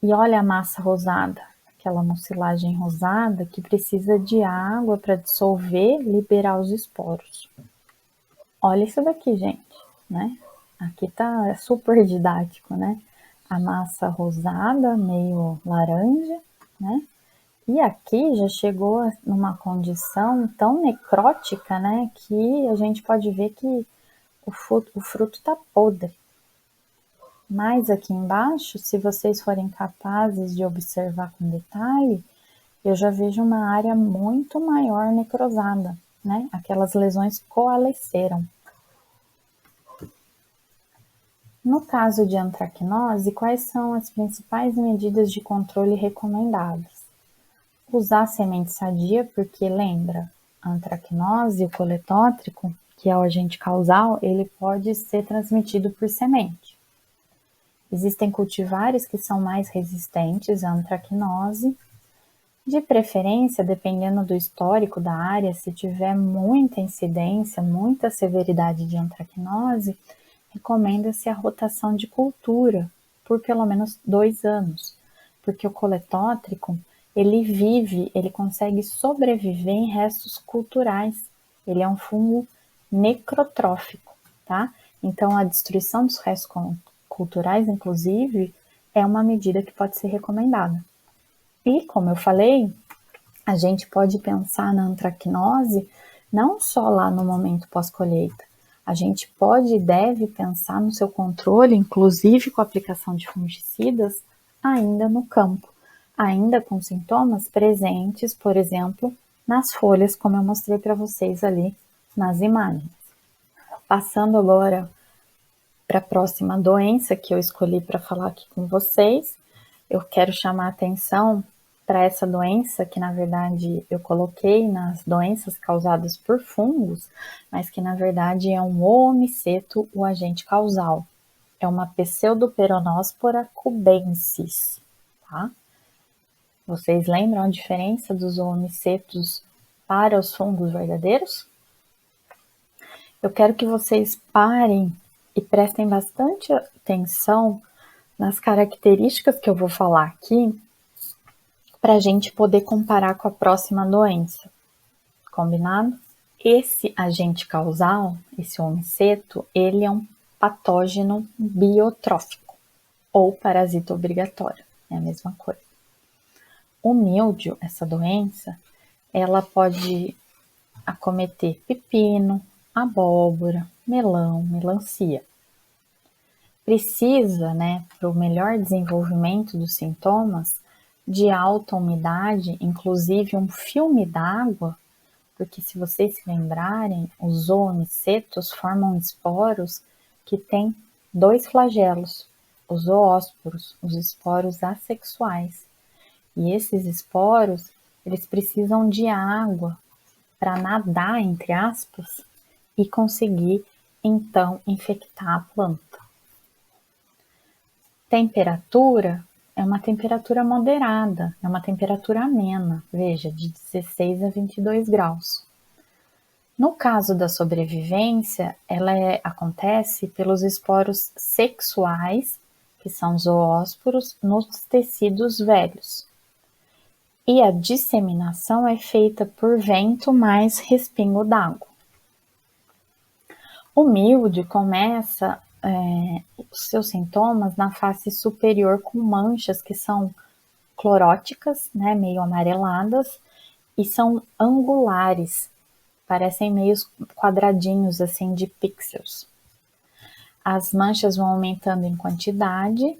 E olha a massa rosada, aquela mucilagem rosada que precisa de água para dissolver, liberar os esporos. Olha isso daqui, gente, né? Aqui tá super didático, né? A massa rosada, meio laranja, né? E aqui já chegou numa condição tão necrótica, né? Que a gente pode ver que o fruto tá podre. Mas aqui embaixo, se vocês forem capazes de observar com detalhe, eu já vejo uma área muito maior necrosada, né? Aquelas lesões coalesceram. No caso de antracnose, quais são as principais medidas de controle recomendadas? Usar semente sadia, porque lembra, a antracnose, o coletótrico, que é o agente causal, ele pode ser transmitido por semente. Existem cultivares que são mais resistentes à antracnose. De preferência, dependendo do histórico da área, se tiver muita incidência, muita severidade de antracnose, recomenda-se a rotação de cultura por pelo menos 2 anos, porque o coletótrico ele consegue sobreviver em restos culturais. Ele é um fungo necrotrófico, tá? Então, a destruição dos restos culturais, inclusive, é uma medida que pode ser recomendada. E, como eu falei, a gente pode pensar na antracnose não só lá no momento pós-colheita. A gente pode e deve pensar no seu controle, inclusive com a aplicação de fungicidas, ainda no campo, ainda com sintomas presentes, por exemplo, nas folhas, como eu mostrei para vocês ali nas imagens. Passando agora para a próxima doença que eu escolhi para falar aqui com vocês, eu quero chamar a atenção para essa doença que, na verdade, eu coloquei nas doenças causadas por fungos, mas que, na verdade, é um oomiceto, o agente causal. É uma Pseudoperonospora cubensis, tá? Vocês lembram a diferença dos oomicetos para os fungos verdadeiros? Eu quero que vocês parem e prestem bastante atenção nas características que eu vou falar aqui, para a gente poder comparar com a próxima doença. Combinado? Esse agente causal, esse oomiceto, ele é um patógeno biotrófico ou parasita obrigatório, é a mesma coisa. O míldio, essa doença, ela pode acometer pepino, abóbora, melão, melancia. Precisa, para o melhor desenvolvimento dos sintomas, de alta umidade, inclusive um filme d'água, porque se vocês se lembrarem, os oomicetos formam esporos que têm 2 flagelos, os zoósporos, os esporos assexuais. E esses esporos, eles precisam de água para nadar, entre aspas, e conseguir, então, infectar a planta. Temperatura é uma temperatura moderada, é uma temperatura amena, veja, de 16 a 22 graus. No caso da sobrevivência, ela acontece pelos esporos sexuais, que são zoósporos, nos tecidos velhos. E a disseminação é feita por vento mais respingo d'água. O míldio começa os seus sintomas na face superior com manchas que são cloróticas, meio amareladas, e são angulares, parecem meios quadradinhos assim de pixels. As manchas vão aumentando em quantidade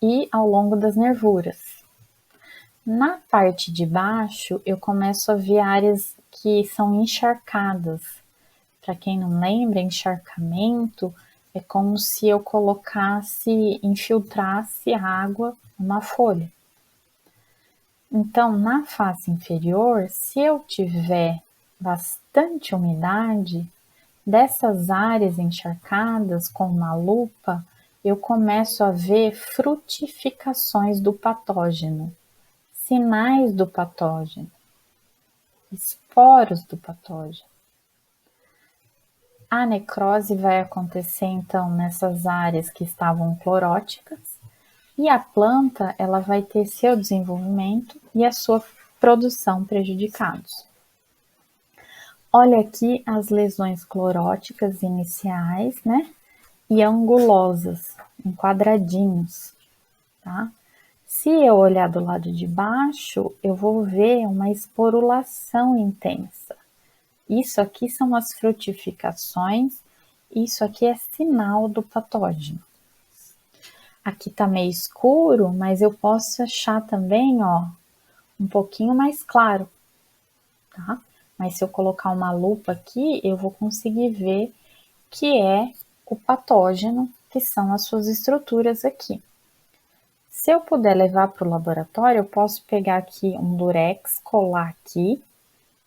e ao longo das nervuras. Na parte de baixo, eu começo a ver áreas que são encharcadas. Para quem não lembra, encharcamento é como se eu infiltrasse água numa folha. Então, na face inferior, se eu tiver bastante umidade, dessas áreas encharcadas com uma lupa, eu começo a ver frutificações do patógeno, sinais do patógeno, esporos do patógeno. A necrose vai acontecer, então, nessas áreas que estavam cloróticas, e a planta ela vai ter seu desenvolvimento e a sua produção prejudicados. Olha aqui as lesões cloróticas iniciais, e angulosas, em quadradinhos, tá? Se eu olhar do lado de baixo, eu vou ver uma esporulação intensa. Isso aqui são as frutificações, isso aqui é sinal do patógeno. Aqui tá meio escuro, mas eu posso achar também, um pouquinho mais claro, tá? Mas se eu colocar uma lupa aqui, eu vou conseguir ver que é o patógeno, que são as suas estruturas aqui. Se eu puder levar para o laboratório, eu posso pegar aqui um durex, colar aqui,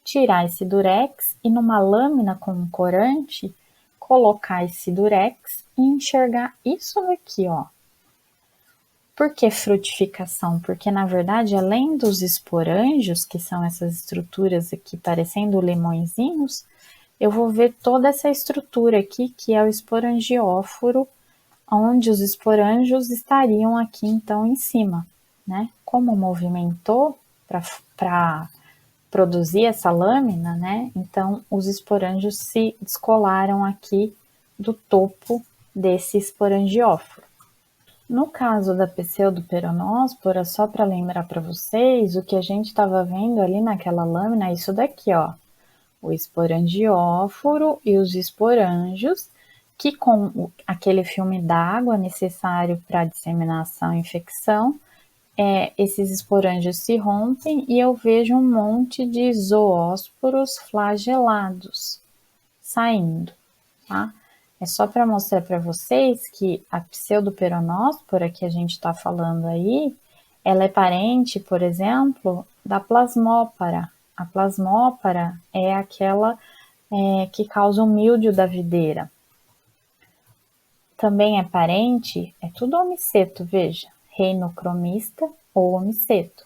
tirar esse durex e numa lâmina com um corante, colocar esse durex e enxergar isso aqui, Por que frutificação? Porque, na verdade, além dos esporângios, que são essas estruturas aqui parecendo limõezinhos, eu vou ver toda essa estrutura aqui, que é o esporangióforo, onde os esporângios estariam aqui, então, em cima, Como movimentou, para produzir essa lâmina, né? Então, os esporângios se descolaram aqui do topo desse esporangióforo. No caso da pseudoperonóspora, só para lembrar para vocês, o que a gente estava vendo ali naquela lâmina é isso daqui, ó. O esporangióforo e os esporângios, que com aquele filme d'água necessário para disseminação e infecção, esses esporângios se rompem e eu vejo um monte de zoósporos flagelados saindo, tá? É só para mostrar para vocês que a pseudoperonóspora que a gente está falando aí, ela é parente, por exemplo, da plasmópara. A plasmópara é aquela que causa o míldio da videira. Também é parente, é tudo homiceto, veja, reinocromista ou homiceto,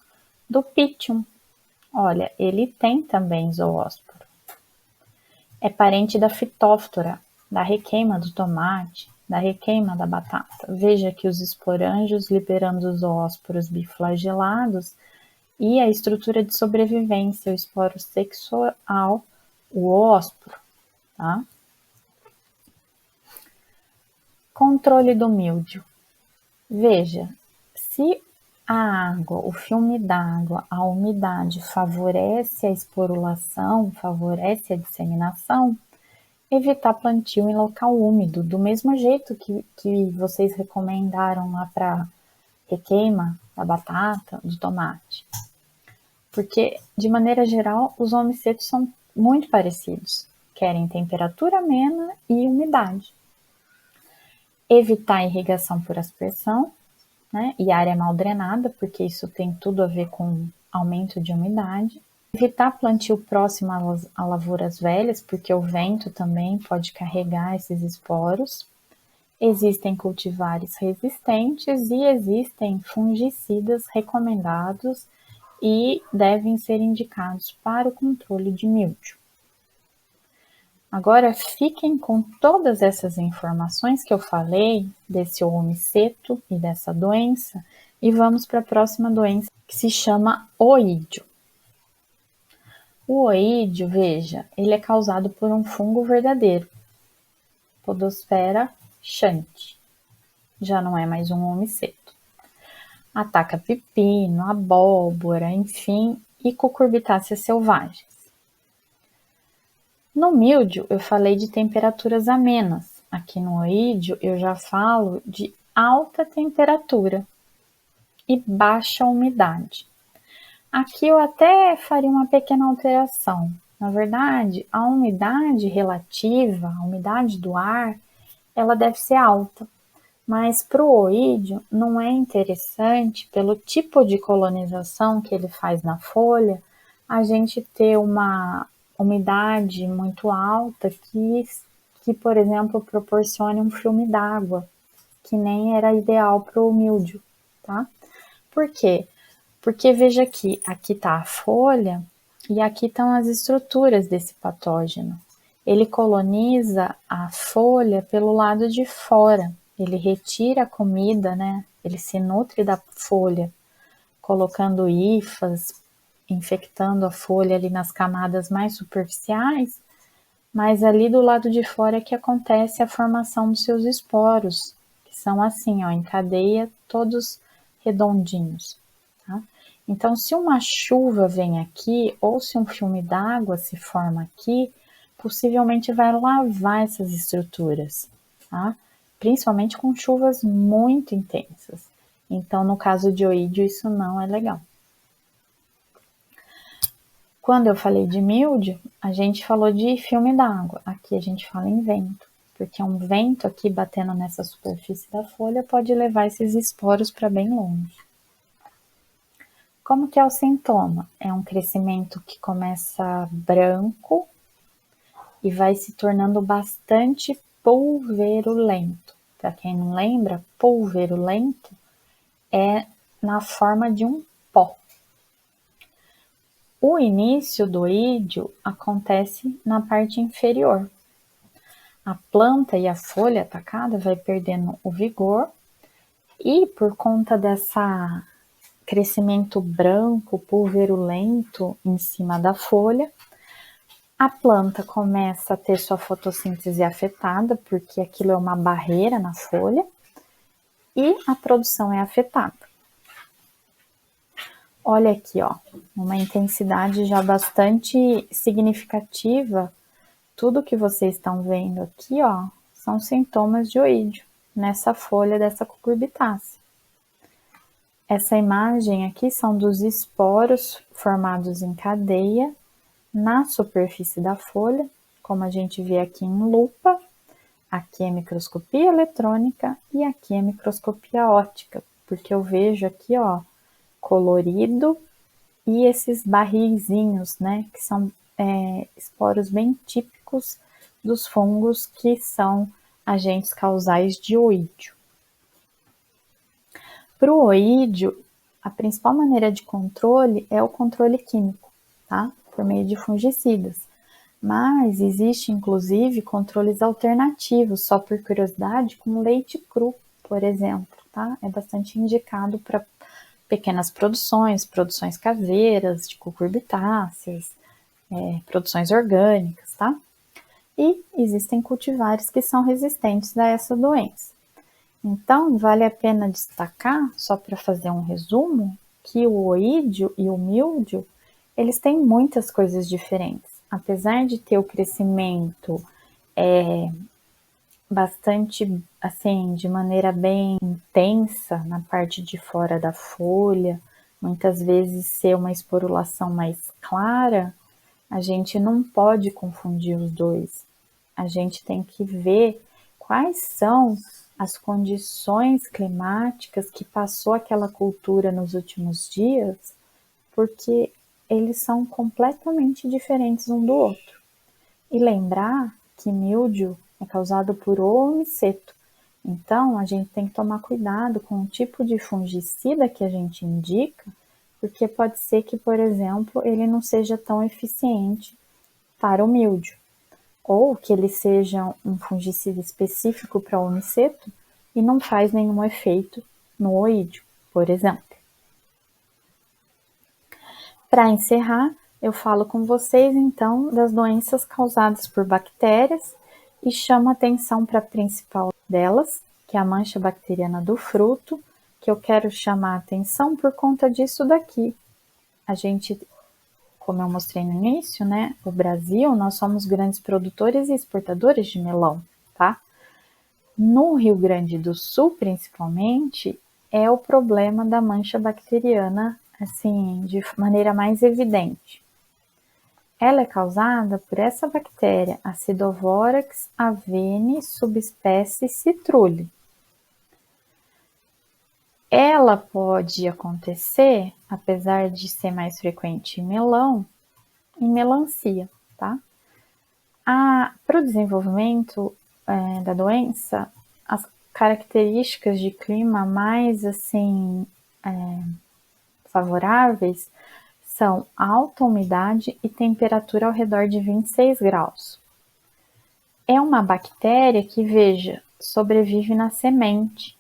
do Pythium. Olha, ele tem também zoósporo. É parente da Phytophthora, da requeima do tomate, da requeima da batata. Veja que os esporângios liberando os zoósporos biflagelados e a estrutura de sobrevivência, o esporo sexual, o ósporo, tá? Controle do míldio. Veja, se a água, o filme d'água, a umidade favorece a esporulação, favorece a disseminação, evitar plantio em local úmido, do mesmo jeito que vocês recomendaram lá para requeima da batata, do tomate. Porque, de maneira geral, os homicetos são muito parecidos. Querem temperatura amena e umidade. Evitar irrigação por aspersão, né? E área mal drenada, porque isso tem tudo a ver com aumento de umidade. Evitar plantio próximo a lavouras velhas, porque o vento também pode carregar esses esporos. Existem cultivares resistentes e existem fungicidas recomendados e devem ser indicados para o controle de míldio. Agora fiquem com todas essas informações que eu falei desse homiceto e dessa doença e vamos para a próxima doença que se chama oídio. O oídio, veja, ele é causado por um fungo verdadeiro, Podosphaera shanti, já não é mais um homiceto. Ataca pepino, abóbora, enfim, e cucurbitáceas selvagens. No míldio, eu falei de temperaturas amenas. Aqui no oídio, eu já falo de alta temperatura e baixa umidade. Aqui eu até faria uma pequena alteração. Na verdade, a umidade relativa, a umidade do ar, ela deve ser alta. Mas para o oídio não é interessante, pelo tipo de colonização que ele faz na folha, a gente ter uma umidade muito alta que, por exemplo, proporcione um filme d'água, que nem era ideal para o míldio, tá? Por quê? Porque veja aqui está a folha e aqui estão as estruturas desse patógeno. Ele coloniza a folha pelo lado de fora, ele retira a comida, né? Ele se nutre da folha, colocando hifas, infectando a folha ali nas camadas mais superficiais, mas ali do lado de fora é que acontece a formação dos seus esporos, que são assim, ó, em cadeia, todos redondinhos, tá? Então, se uma chuva vem aqui, ou se um filme d'água se forma aqui, possivelmente vai lavar essas estruturas, tá? Principalmente com chuvas muito intensas. Então, no caso de oídio, isso não é legal. Quando eu falei de míldio, a gente falou de filme d'água. Aqui a gente fala em vento, porque um vento aqui batendo nessa superfície da folha pode levar esses esporos para bem longe. Como que é o sintoma? É um crescimento que começa branco e vai se tornando bastante pulverulento. Para quem não lembra, pulverulento é na forma de um pó. O início do oídio acontece na parte inferior. A planta e a folha atacada vai perdendo o vigor e por conta dessa crescimento branco, pulverulento em cima da folha. A planta começa a ter sua fotossíntese afetada, porque aquilo é uma barreira na folha, e a produção é afetada. Olha aqui, ó, uma intensidade já bastante significativa. Tudo que vocês estão vendo aqui, ó, são sintomas de oídio nessa folha dessa cucurbitácea. Essa imagem aqui são dos esporos formados em cadeia na superfície da folha, como a gente vê aqui em lupa. Aqui é microscopia eletrônica e aqui é microscopia óptica, porque eu vejo aqui, ó, colorido e esses barrilzinhos, né, que são esporos bem típicos dos fungos que são agentes causais de oídio. Para o oídio, a principal maneira de controle é o controle químico, tá? Por meio de fungicidas. Mas existe, inclusive, controles alternativos, só por curiosidade, como leite cru, por exemplo, tá? É bastante indicado para pequenas produções caseiras de cucurbitáceas, produções orgânicas, tá? E existem cultivares que são resistentes a essa doença. Então, vale a pena destacar, só para fazer um resumo, que o oídio e o míldio, eles têm muitas coisas diferentes. Apesar de ter o crescimento bastante, assim, de maneira bem intensa na parte de fora da folha, muitas vezes ser uma esporulação mais clara, a gente não pode confundir os dois. A gente tem que ver quais são as condições climáticas que passou aquela cultura nos últimos dias, porque eles são completamente diferentes um do outro. E lembrar que míldio é causado por omiceto. Então, a gente tem que tomar cuidado com o tipo de fungicida que a gente indica, porque pode ser que, por exemplo, ele não seja tão eficiente para o míldio, ou que ele seja um fungicida específico para o omiceto e não faz nenhum efeito no oídio, por exemplo. Para encerrar, eu falo com vocês então das doenças causadas por bactérias e chamo atenção para a principal delas, que é a mancha bacteriana do fruto, que eu quero chamar a atenção por conta disso daqui. A gente, como eu mostrei no início, né, o Brasil, nós somos grandes produtores e exportadores de melão, tá? No Rio Grande do Sul, principalmente, é o problema da mancha bacteriana, assim, de maneira mais evidente. Ela é causada por essa bactéria Acidovorax avene, subespécie citrulli. Ela pode acontecer, apesar de ser mais frequente em melão, em melancia, tá? Para o desenvolvimento da doença, as características de clima mais assim favoráveis são alta umidade e temperatura ao redor de 26 graus. É uma bactéria que, veja, sobrevive na semente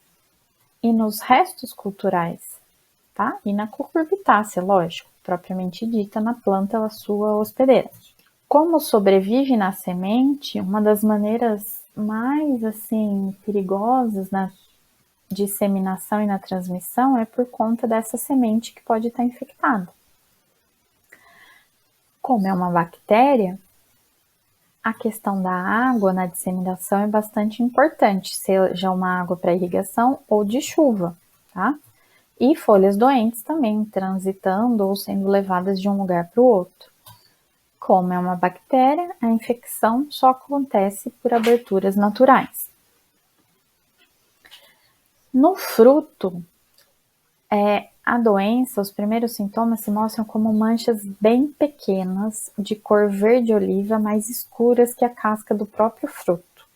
e nos restos culturais, tá? E na cucurbitácea, lógico, propriamente dita, na planta a sua hospedeira. Como sobrevive na semente, uma das maneiras mais assim perigosas na disseminação e na transmissão é por conta dessa semente que pode estar infectada. Como é uma bactéria, a questão da água na disseminação é bastante importante, seja uma água para irrigação ou de chuva, tá? E folhas doentes também transitando ou sendo levadas de um lugar para o outro. Como é uma bactéria, a infecção só acontece por aberturas naturais. No fruto, a doença, os primeiros sintomas se mostram como manchas bem pequenas, de cor verde-oliva, mais escuras que a casca do próprio fruto.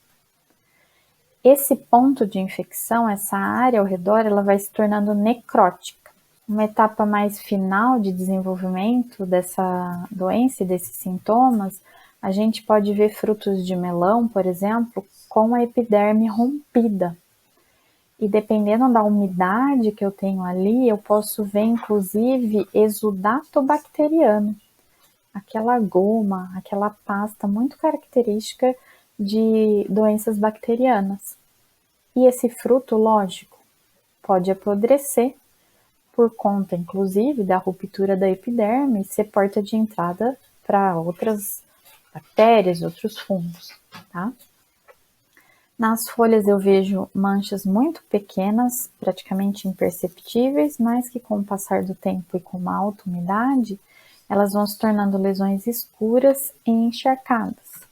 Esse ponto de infecção, essa área ao redor, ela vai se tornando necrótica. Uma etapa mais final de desenvolvimento dessa doença e desses sintomas, a gente pode ver frutos de melão, por exemplo, com a epiderme rompida. E dependendo da umidade que eu tenho ali, eu posso ver, inclusive, exudato bacteriano. Aquela goma, aquela pasta muito característica de doenças bacterianas. E esse fruto, lógico, pode apodrecer por conta, inclusive, da ruptura da epiderme e ser porta de entrada para outras bactérias, outros fungos, tá? Nas folhas eu vejo manchas muito pequenas, praticamente imperceptíveis, mas que com o passar do tempo e com uma alta umidade, elas vão se tornando lesões escuras e encharcadas.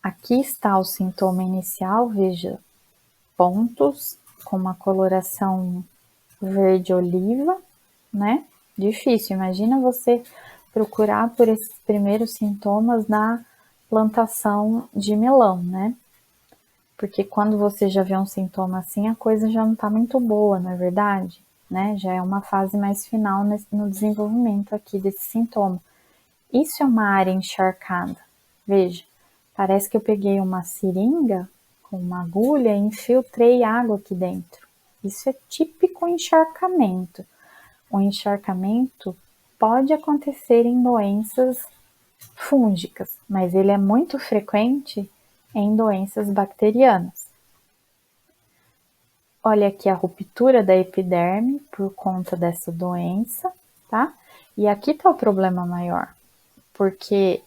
Aqui está o sintoma inicial, veja, pontos com uma coloração verde-oliva, né? Difícil, imagina você procurar por esses primeiros sintomas na plantação de melão, né? Porque quando você já vê um sintoma assim, a coisa já não está muito boa, não é verdade? Né? Já é uma fase mais final no desenvolvimento aqui desse sintoma. Isso é uma área encharcada. Veja, parece que eu peguei uma seringa com uma agulha e infiltrei água aqui dentro. Isso é típico encharcamento. O encharcamento pode acontecer em doenças fúngicas, mas ele é muito frequente em doenças bacterianas. Olha aqui a ruptura da epiderme por conta dessa doença, tá? E aqui tá o problema maior, porque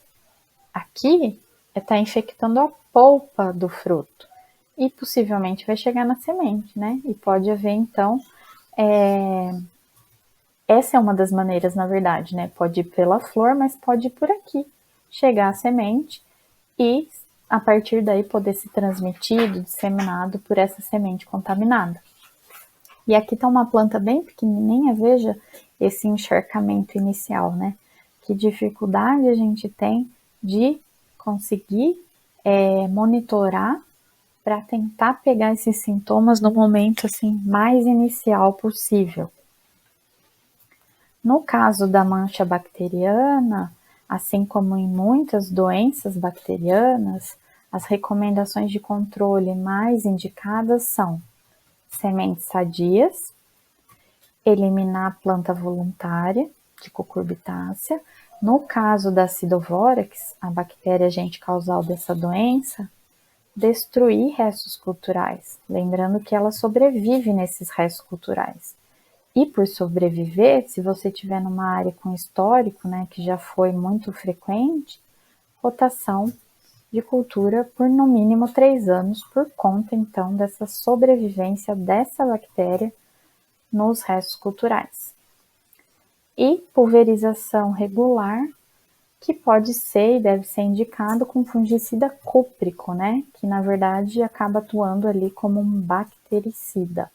aqui está infectando a polpa do fruto e possivelmente vai chegar na semente, né? E pode haver, então, essa é uma das maneiras, na verdade, né? Pode ir pela flor, mas pode ir por aqui, chegar à semente e a partir daí poder ser transmitido, disseminado por essa semente contaminada. E aqui está uma planta bem pequenininha, veja esse encharcamento inicial, né? Que dificuldade a gente tem de conseguir monitorar para tentar pegar esses sintomas no momento assim mais inicial possível. No caso da mancha bacteriana, assim como em muitas doenças bacterianas, as recomendações de controle mais indicadas são sementes sadias, eliminar a planta voluntária de cucurbitácea. No caso da Acidovorax, a bactéria agente causal dessa doença, destruir restos culturais, lembrando que ela sobrevive nesses restos culturais. E por sobreviver, se você estiver numa área com histórico, né, que já foi muito frequente, rotação de cultura por no mínimo 3 anos, por conta então dessa sobrevivência dessa bactéria nos restos culturais. E pulverização regular, que pode ser e deve ser indicado com fungicida cúprico, né, que na verdade acaba atuando ali como um bactericida.